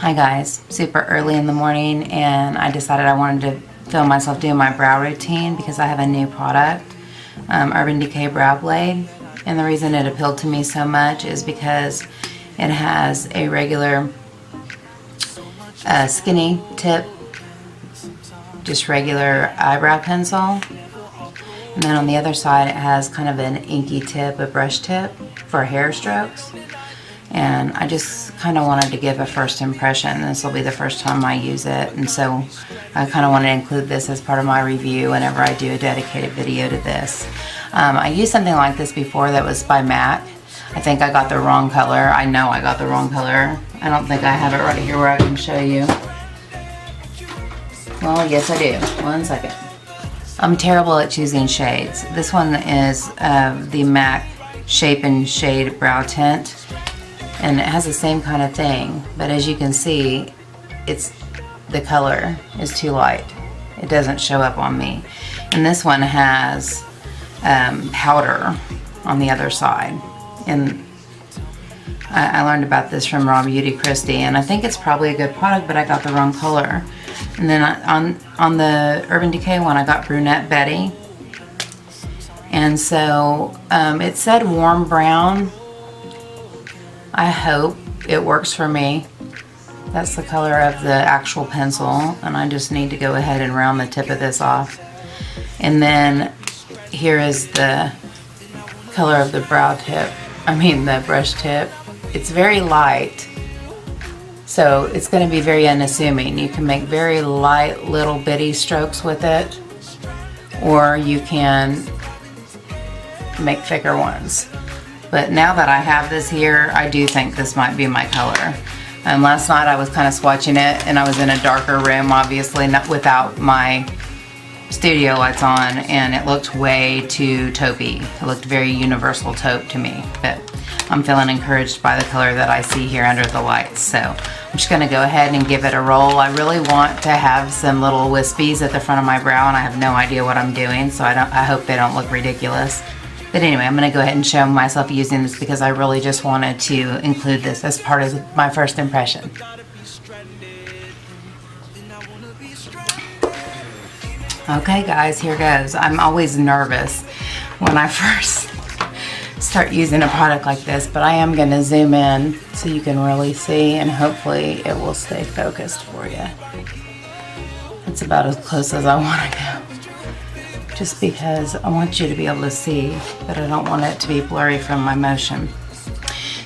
Hi guys, super early in the morning, and I decided I wanted to film myself doing my brow routine because I have a new product, Urban Decay Brow Blade. And the reason it appealed to me so much is because it has a regular skinny tip, just regular eyebrow pencil. And then on the other side it has kind of an inky tip, a brush tip for hair strokes. And I just kind of wanted to give a first impression. This will be the first time I use it, and so I kind of want to include this as part of my review whenever I do a dedicated video to this. I used something like this before that was by MAC. I think I got the wrong color. I know I got the wrong color. I don't think I have it right here where I can show you. Well, yes I do. One second. I'm terrible at choosing shades. This one is the MAC Shape and Shade Brow Tint. And it has the same kind of thing, but as you can see, the color is too light. It doesn't show up on me. And this one has powder on the other side. And I learned about this from Raw Beauty Christie, and I think it's probably a good product, but I got the wrong color. And then on the Urban Decay one, I got Brunette Betty. And so it said warm brown. I hope it works for me. That's the color of the actual pencil, and I just need to go ahead and round the tip of this off. And then here is the color of the brow tip, the brush tip. It's very light, so it's going to be very unassuming. You can make very light little bitty strokes with it, or you can make thicker ones. But now that I have this here, I do think this might be my color. Last night I was kind of swatching it, and I was in a darker room, obviously, not without my studio lights on, and it looked way too taupey. It looked very universal taupe to me, but I'm feeling encouraged by the color that I see here under the lights. So I'm just going to go ahead and give it a roll. I really want to have some little wispies at the front of my brow, and I have no idea what I'm doing, so I hope they don't look ridiculous. But anyway, I'm going to go ahead and show myself using this because I really just wanted to include this as part of my first impression. Okay guys, here goes. I'm always nervous when I first start using a product like this, but I am going to zoom in so you can really see, and hopefully it will stay focused for you. It's about as close as I want to go. Just because I want you to be able to see, but I don't want it to be blurry from my motion.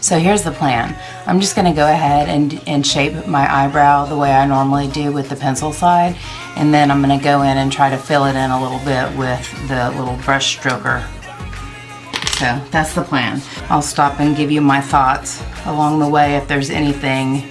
So here's the plan. I'm just going to go ahead and shape my eyebrow the way I normally do with the pencil side, and then I'm going to go in and try to fill it in a little bit with the little brush stroker. So that's the plan. I'll stop and give you my thoughts along the way if there's anything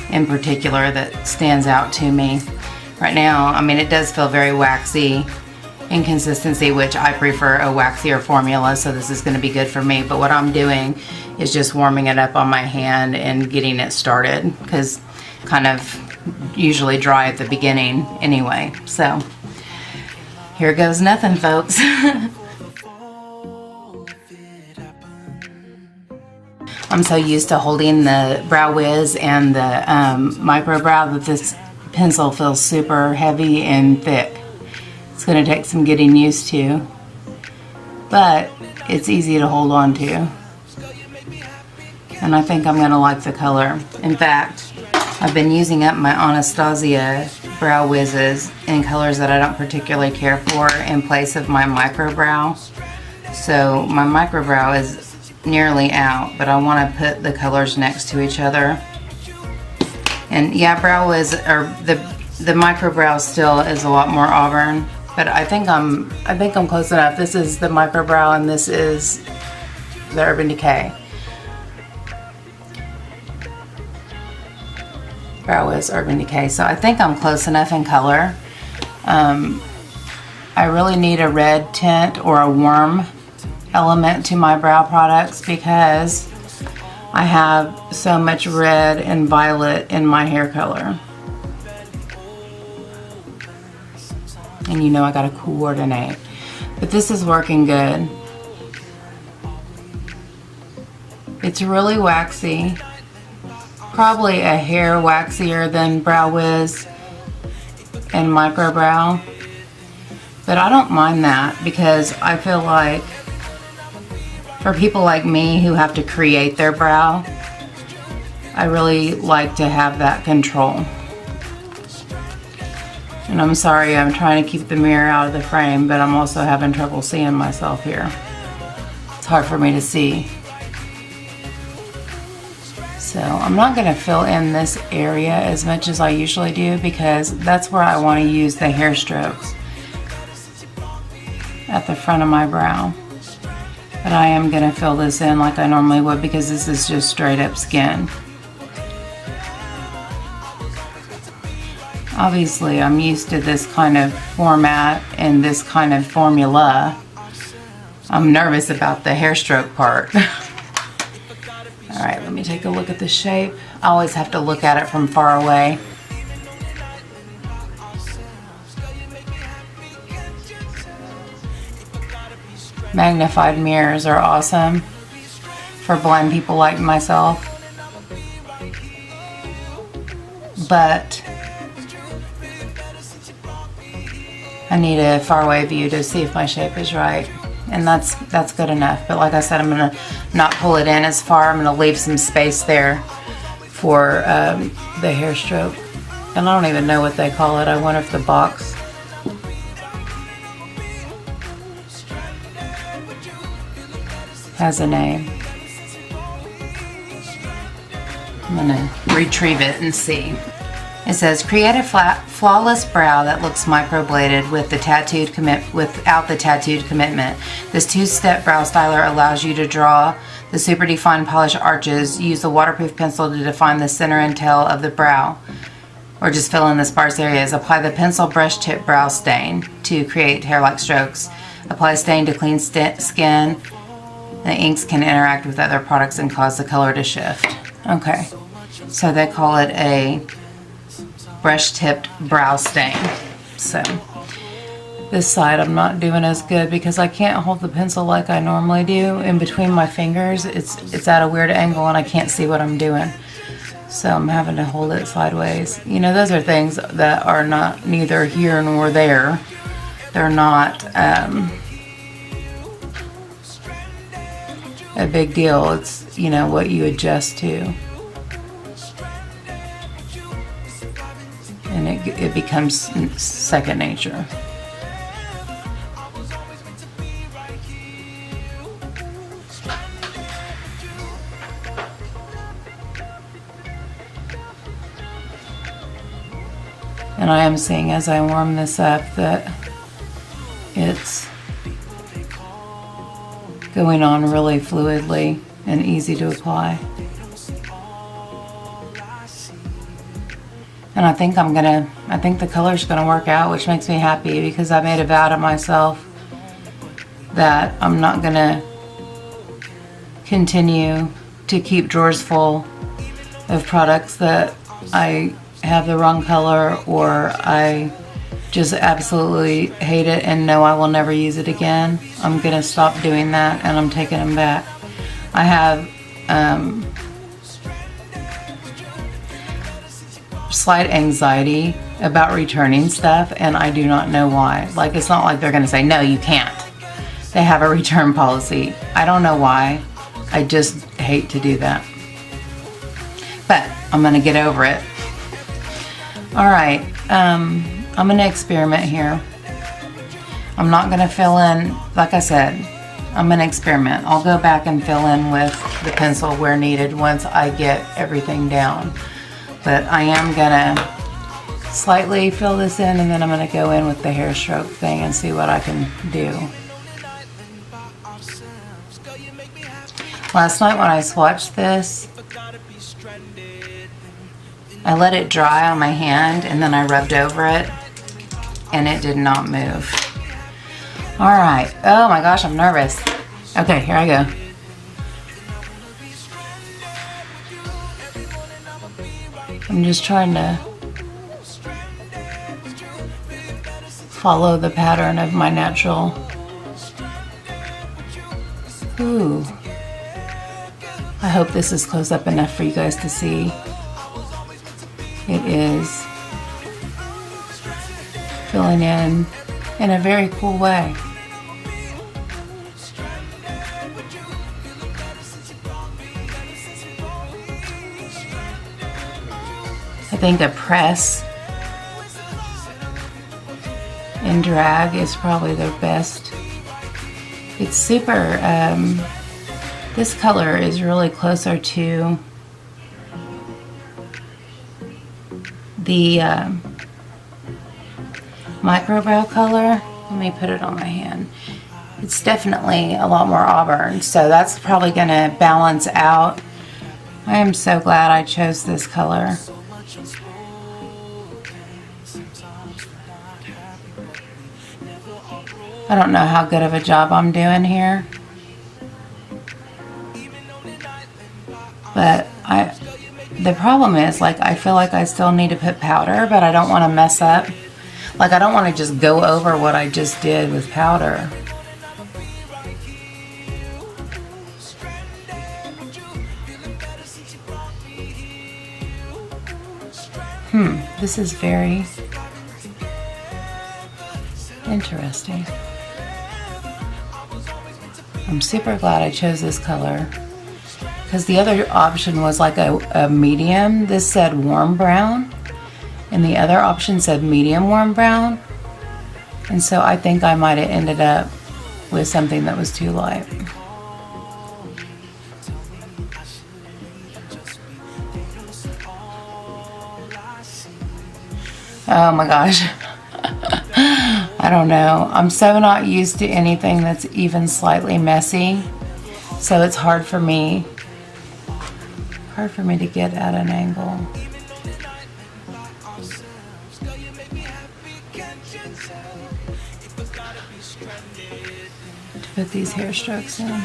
in particular that stands out to me. Right now, it does feel very waxy in consistency, which I prefer a waxier formula, so this is going to be good for me. But what I'm doing is just warming it up on my hand and getting it started, because kind of usually dry at the beginning anyway. So here goes nothing, folks. I'm so used to holding the Brow Wiz and the micro brow that this pencil feels super heavy and thick. It's going to take some getting used to, but it's easy to hold on to, and I think I'm going to like the color. In fact, I've been using up my Anastasia Brow Wizzes in colors that I don't particularly care for in place of my micro brow. So my micro brow is nearly out, but I want to put the colors next to each other. And yeah, Brow Wiz, or the micro brow still is a lot more auburn. But I think I'm close enough. This is the micro brow, and this is the Urban Decay. Brow Wiz, Urban Decay. So I think I'm close enough in color. I really need a red tint or a warm element to my brow products because I have so much red and violet in my hair color. And you know I gotta coordinate. But this is working good. It's really waxy. probably a hair waxier than Brow Wiz and Micro Brow. But I don't mind that because I feel like for people like me who have to create their brow, I really like to have that control. And I'm sorry, I'm trying to keep the mirror out of the frame, but I'm also having trouble seeing myself here. It's hard for me to see. So I'm not going to fill in this area as much as I usually do because that's where I want to use the hair strokes at the front of my brow. But I am going to fill this in like I normally would because this is just straight up skin. Obviously, I'm used to this kind of format and this kind of formula. I'm nervous about the hair stroke part. Alright, let me take a look at the shape. I always have to look at it from far away. Magnified mirrors are awesome for blind people like myself. But I need a faraway view to see if my shape is right, and that's good enough. But like I said, I'm gonna not pull it in as far. I'm gonna leave some space there for the hair stroke. And I don't even know what they call it. I wonder if the box has a name. I'm gonna retrieve it and see. It says, create a flawless brow that looks microbladed without the tattooed commitment. This two-step brow styler allows you to draw the super defined polished arches. Use the waterproof pencil to define the center and tail of the brow, or just fill in the sparse areas. Apply the pencil brush tip brow stain to create hair-like strokes. Apply stain to clean skin. The inks can interact with other products and cause the color to shift. Okay, so they call it a brush tipped brow stain. So this side I'm not doing as good because I can't hold the pencil like I normally do in between my fingers. It's at a weird angle and I can't see what I'm doing, so I'm having to hold it sideways. You know, those are things that are not neither here nor there. They're not a big deal. It's, you know, what you adjust to. And it becomes second nature. And I am seeing as I warm this up that it's going on really fluidly and easy to apply. And I think the color's gonna work out, which makes me happy because I made a vow to myself that I'm not gonna continue to keep drawers full of products that I have the wrong color or I just absolutely hate it and know I will never use it again. I'm gonna stop doing that and I'm taking them back. I have slight anxiety about returning stuff, and I do not know why. Like, it's not like they're gonna say, no, you can't. They have a return policy. I don't know why. I just hate to do that. But I'm gonna get over it. All right, I'm gonna experiment here. I'm not gonna fill in, like I said, I'm gonna experiment. I'll go back and fill in with the pencil where needed once I get everything down. But I am gonna slightly fill this in and then I'm gonna go in with the hair stroke thing and see what I can do. Last night when I swatched this, I let it dry on my hand and then I rubbed over it and it did not move. All right, oh my gosh, I'm nervous. Okay, here I go. I'm just trying to follow the pattern of my natural. Ooh. I hope this is close up enough for you guys to see. it is filling in a very cool way. I think a press in drag is probably their best. It's super, this color is really closer to the micro brow color. Let me put it on my hand. It's definitely a lot more auburn, so that's probably going to balance out. I am so glad I chose this color. I don't know how good of a job I'm doing here, but the problem is, like, I feel like I still need to put powder, but I don't want to mess up. Like, I don't want to just go over what I just did with powder. This is very interesting. I'm super glad I chose this color, because the other option was like a medium. This said warm brown, and the other option said medium warm brown. And so I think I might have ended up with something that was too light. Oh my gosh. I don't know. I'm so not used to anything that's even slightly messy. So it's hard for me to get at an angle. To put these hair strokes in.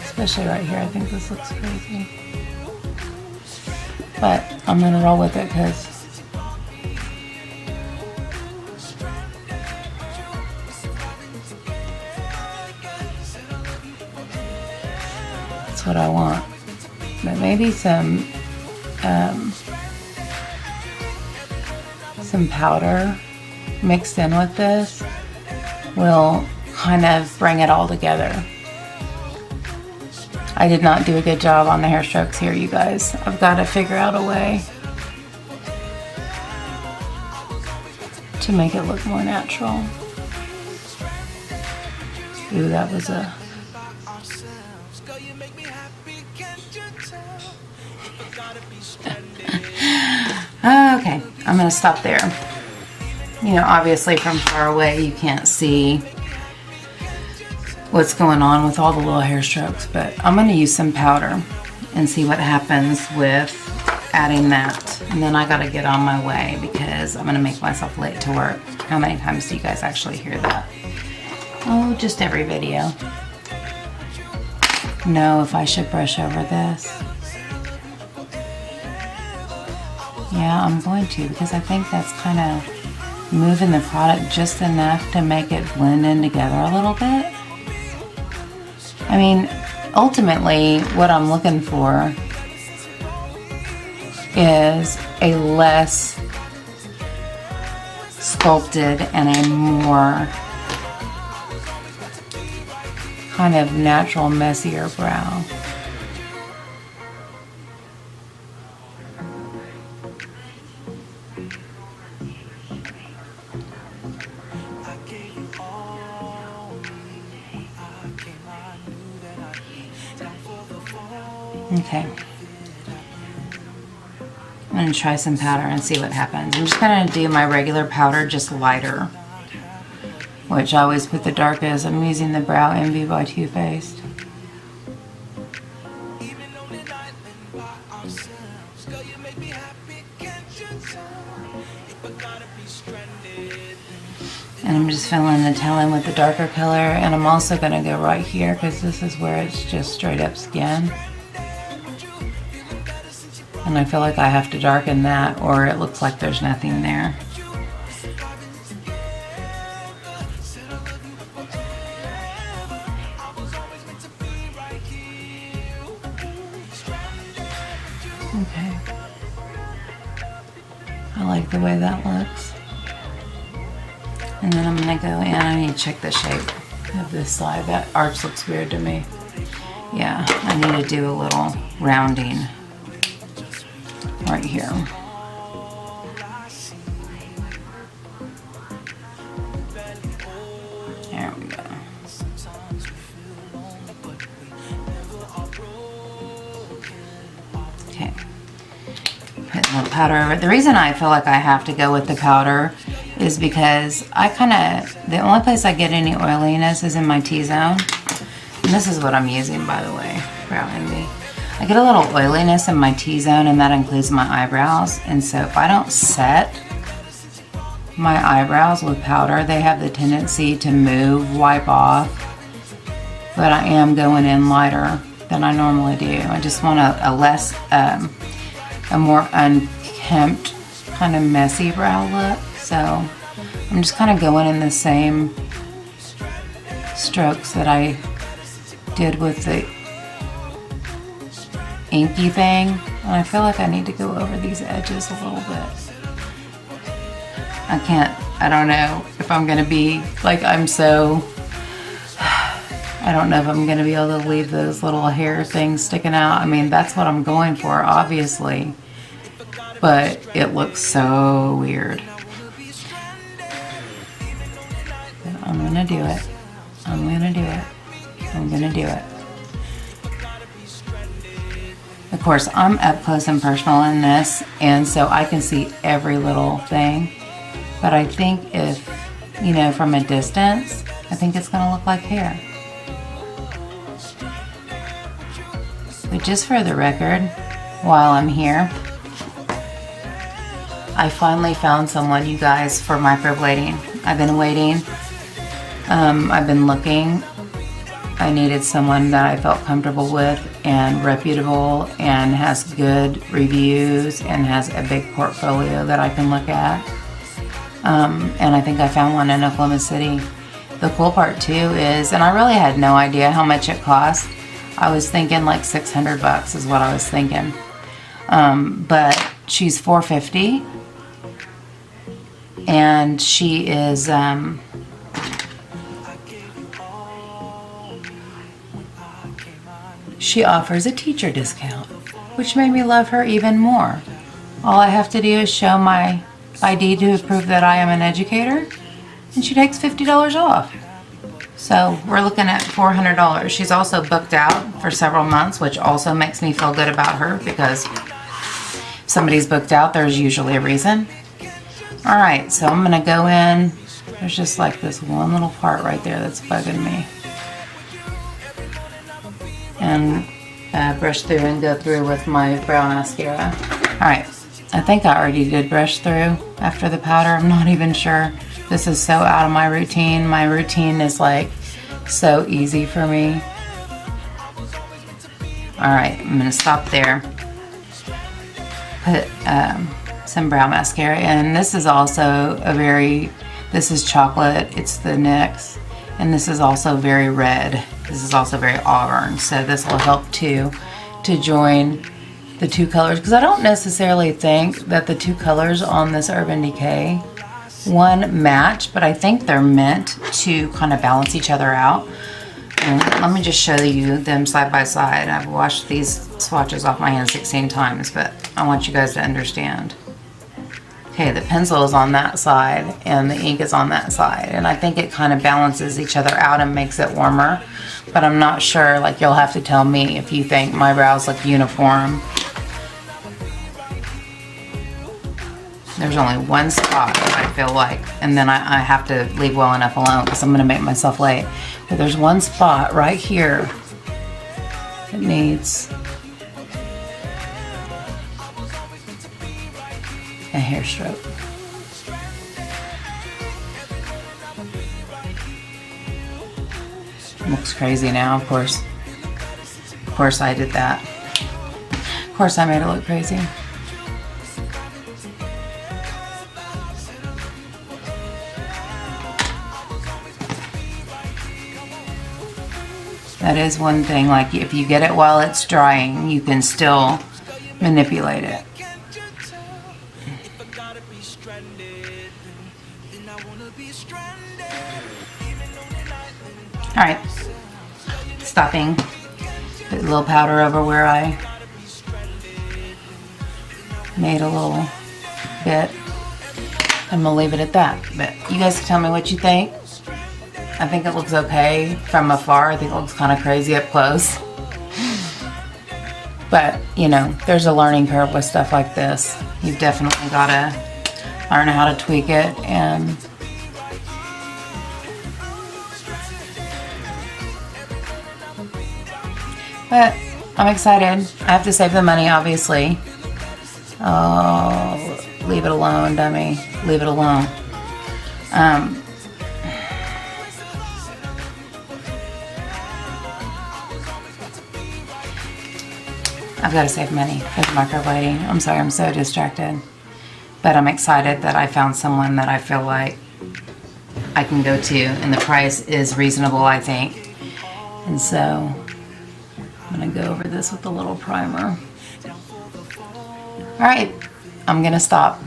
Especially right here. I think this looks crazy. But I'm going to roll with it because what I want. But maybe some powder mixed in with this will kind of bring it all together. I did not do a good job on the hair strokes here, you guys. I've got to figure out a way to make it look more natural. Ooh, that was a... Okay, I'm going to stop there. You know, obviously from far away you can't see what's going on with all the little hair strokes, but I'm going to use some powder and see what happens with adding that. And then I got to get on my way because I'm going to make myself late to work. How many times do you guys actually hear that? Oh, just every video. Know if I should brush over this. Yeah, I'm going to, because I think that's kind of moving the product just enough to make it blend in together a little bit. I mean, ultimately, what I'm looking for is a less sculpted and a more kind of natural, messier brow. Okay, I'm going to try some powder and see what happens. I'm just going to do my regular powder, just lighter, which I always put the darkest. I'm using the Brow Envy by Too Faced. And I'm just filling the tail end with the darker color, and I'm also going to go right here because this is where it's just straight up skin. And I feel like I have to darken that or it looks like there's nothing there. Okay. like the way that looks. And then I'm gonna go in, I need to check the shape of this side. That arch looks weird to me. Yeah, I need to do a little rounding right here. There we go. Okay. Put a little powder over it. The reason I feel like I have to go with the powder is because the only place I get any oiliness is in my T-zone. And this is what I'm using, by the way, Brow Envy. I get a little oiliness in my T-zone, and that includes my eyebrows. And so if I don't set my eyebrows with powder, they have the tendency to move, wipe off. But I am going in lighter than I normally do. I just want a more unkempt, kind of messy brow look. So I'm just kind of going in the same strokes that I did with the inky thing. And I feel like I need to go over these edges a little bit. I don't know if I'm gonna be like, I don't know if I'm gonna be able to leave those little hair things sticking out. I mean, that's what I'm going for, obviously, but it looks so weird. I'm gonna do it. I'm gonna do it. I'm gonna do it. Of course, I'm up close and personal in this, and so I can see every little thing. But I think if, from a distance, I think it's gonna look like hair. But just for the record, while I'm here, I finally found someone, you guys, for microblading. I've been waiting. I've been looking. I needed someone that I felt comfortable with and reputable and has good reviews and has a big portfolio that I can look at. And I think I found one in Oklahoma City. The cool part too is, and I really had no idea how much it cost. I was thinking like $600 is what I was thinking. But she's $450, and she is she offers a teacher discount, which made me love her even more. All I have to do is show my ID to prove that I am an educator, and she takes $50 off. So we're looking at $400. She's also booked out for several months, which also makes me feel good about her, because if somebody's booked out, there's usually a reason. All right, so I'm gonna go in. There's just like this one little part right there that's bugging me. And brush through and go through with my brow mascara. All right, I think I already did brush through after the powder. I'm not even sure. This is so out of my routine. My routine is like so easy for me. All right, I'm gonna stop there. Put some brow mascara in. This is also this is chocolate, it's the NYX, and this is also very red. This is also very auburn, so this will help too to join the two colors, because I don't necessarily think that the two colors on this Urban Decay one match, but I think they're meant to kind of balance each other out. And let me just show you them side by side. I've washed these swatches off my hand 16 times, but I want you guys to understand. Okay, the pencil is on that side and the ink is on that side, and I think it kind of balances each other out and makes it warmer, but I'm not sure. Like, you'll have to tell me if you think my brows look uniform. There's only one spot that I feel like, and then I have to leave well enough alone because I'm going to make myself late. But there's one spot right here that needs a hair stroke. Looks crazy now, of course. Of course I did that. Of course I made it look crazy. That is one thing, like if you get it while it's drying, you can still manipulate it. Alright, stopping. Put a little powder over where I made a little bit. I'm gonna leave it at that. But you guys can tell me what you think. I think it looks okay from afar. I think it looks kind of crazy up close. But, you know, there's a learning curve with stuff like this. You've definitely got to learn how to tweak it. And but I'm excited. I have to save the money, obviously. Oh, leave it alone, dummy. Leave it alone. I've got to save money for the microblading. I'm sorry, I'm so distracted. But I'm excited that I found someone that I feel like I can go to, and the price is reasonable, I think. And so I'm gonna go over this with a little primer. All right, I'm gonna stop.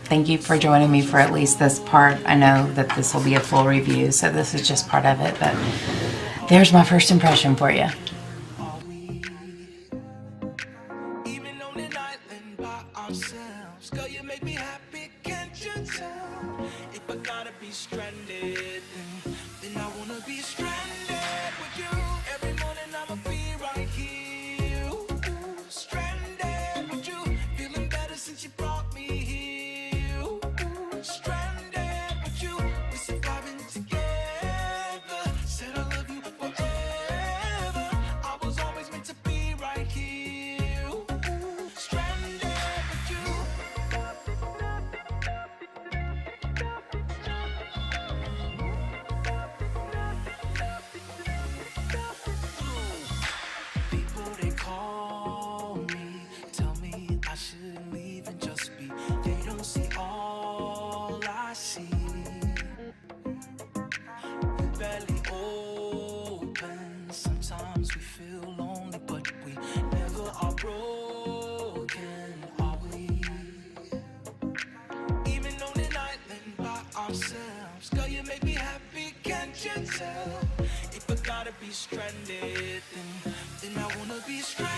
Thank you for joining me for at least this part. I know that this will be a full review, so this is just part of it, but there's my first impression for you. Girl, you make me happy, can't you tell? If I gotta be stranded, then I wanna be stranded with you. Every morning I'ma be right here. Stranded with you, feeling better since you brought me here. Stranded with you, we're surviving together. Said I love you forever. I was always meant to be right here. Stranded with you. People they call me, tell me I shouldn't leave and just be. They don't see all I see. We barely open. Sometimes we feel lonely, but we never are broken, are we? Even on an island by ourselves, girl, you make me happy, can't you tell? If I gotta be stranded, then I wanna be stranded.